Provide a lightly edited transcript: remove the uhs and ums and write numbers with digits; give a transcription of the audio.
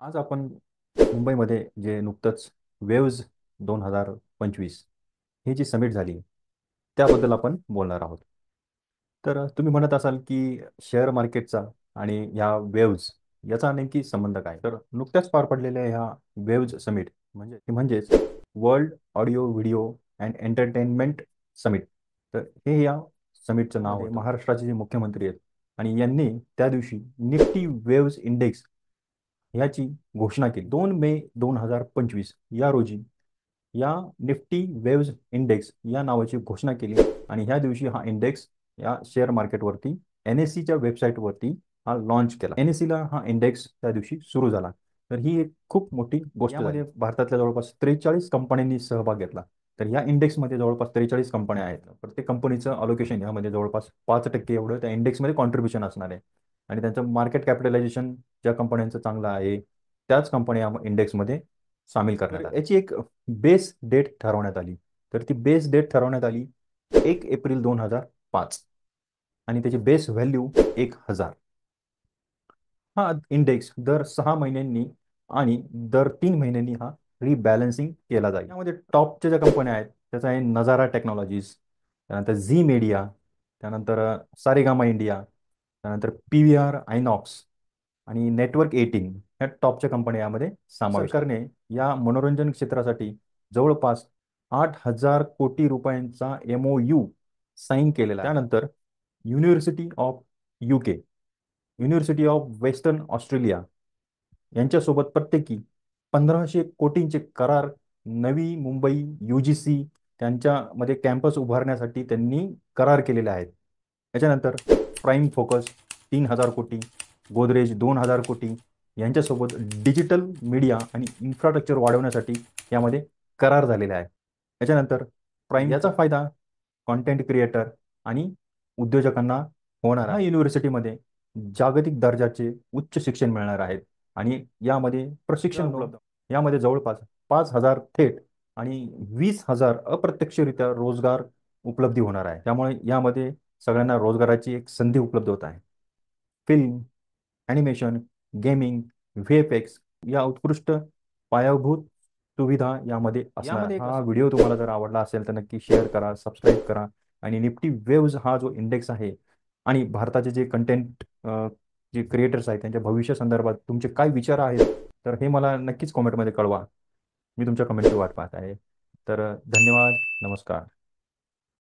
आज आपण मुंबईमध्ये जे नुकतंच वेव्ज 2025 ही जी समिट झाली त्याबद्दल आपण बोलणार आहोत. तर तुम्ही म्हणत असाल की शेअर मार्केटचा आणि ह्या वेव्ज याचा नेमकी संबंध काय? तर नुकत्याच पार पडलेल्या ह्या वेव्ज समिट म्हणजेच world audio video and entertainment summit. तर हे या समिटचं नाव आहे. महाराष्ट्राचे जे मुख्यमंत्री आहेत आणि यांनी त्या दिवशी निफ्टी वेव्ज इंडेक्स ह्याची घोषणा केली. 2 मे 2025 या रोजी या निफ्टी वेव्ज इंडेक्स या नावाची घोषणा केली आणि ह्या दिवशी हा इंडेक्स या शेअर मार्केटवरती NSEच्या वेबसाईटवरती हा लॉन्च केला. NSEला हा इंडेक्स त्या दिवशी सुरू झाला. तर ही एक खूप मोठी गोष्ट यामध्ये भारतातल्या जवळपास 43 कंपन्यांनी सहभाग घेतला. तर या इंडेक्समध्ये जवळपास 43 कंपन्या आहेत. प्रत्येक कंपनीचं अलोकेशन यामध्ये जवळपास 5% एवढं त्या इंडेक्समध्ये कॉन्ट्रीब्युशन असणार आहे आणि त्यांचं मार्केट कॅपिटलायझेशन ज्या कंपन्यांचं चांगलं आहे त्याच कंपन्या इंडेक्समध्ये सामील करण्यात आल्या. याची एक बेस डेट ठरवण्यात आली. तर ती बेस डेट ठरवण्यात आली 1 एप्रिल 2005 आणि त्याची बेस व्हॅल्यू 1000. हा इंडेक्स दर 6 महिन्यांनी आणि दर 3 महिन्यांनी हा रिबॅलन्सिंग केला जाईल. यामध्ये टॉपच्या ज्या कंपन्या आहेत त्याचा आहे नजारा टेक्नॉलॉजीज, त्यानंतर झी मीडिया, त्यानंतर सारेगामा इंडिया, त्यानंतर PVR आयनॉक्स आणि नेटवर्क 18 ह्या टॉपच्या कंपन्या यामध्ये समावेश. सरकारने या मनोरंजन क्षेत्रासाठी जवळपास 8,000 कोटी रुपयांचा MOU साईन केलेला आहे. त्यानंतर university of UK, university of western Australia यांच्यासोबत प्रत्येकी 1,500 कोटींचे करार नवी मुंबई UGC त्यांच्यामध्ये कॅम्पस उभारण्यासाठी त्यांनी करार केलेले आहेत. त्याच्यानंतर प्राईम फोकस 3,000 कोटी, गोदरेज 2,000 कोटी यांच्यासोबत डिजिटल मीडिया आणि इन्फ्रास्ट्रक्चर वाढवण्यासाठी यामध्ये करार झालेले आहे. त्याच्यानंतर प्राईम याचा फायदा कॉन्टेंट क्रिएटर आणि उद्योजकांना होणार आहे. युनिव्हर्सिटीमध्ये जागतिक दर्जाचे उच्च शिक्षण मिळणार आहेत आणि यामध्ये प्रशिक्षण उपलब्ध. यामध्ये जवळपास 5,000 थेट आणि 20,000 अप्रत्यक्षरित्या रोजगार उपलब्धी होणार आहे. त्यामुळे यामध्ये सगळ्यांना रोजगाराची एक संधी उपलब्ध होत आहे. फिल्म, ॲनिमेशन, गेमिंग, VFX या उत्कृष्ट पायाभूत सुविधा यामध्ये असणार. हा व्हिडिओ तुम्हाला जर आवडला असेल तर नक्की शेअर करा, सबस्क्राईब करा आणि निफ्टी वेव्ज हा जो इंडेक्स आहे आणि भारताचे जे कंटेंट जे क्रिएटर्स आहेत त्यांच्या भविष्यासंदर्भात तुमचे काय विचार आहेत तर हे मला नक्कीच कॉमेंटमध्ये कळवा. मी तुमच्या कमेंटची वाट पाहत आहे. तर धन्यवाद, नमस्कार.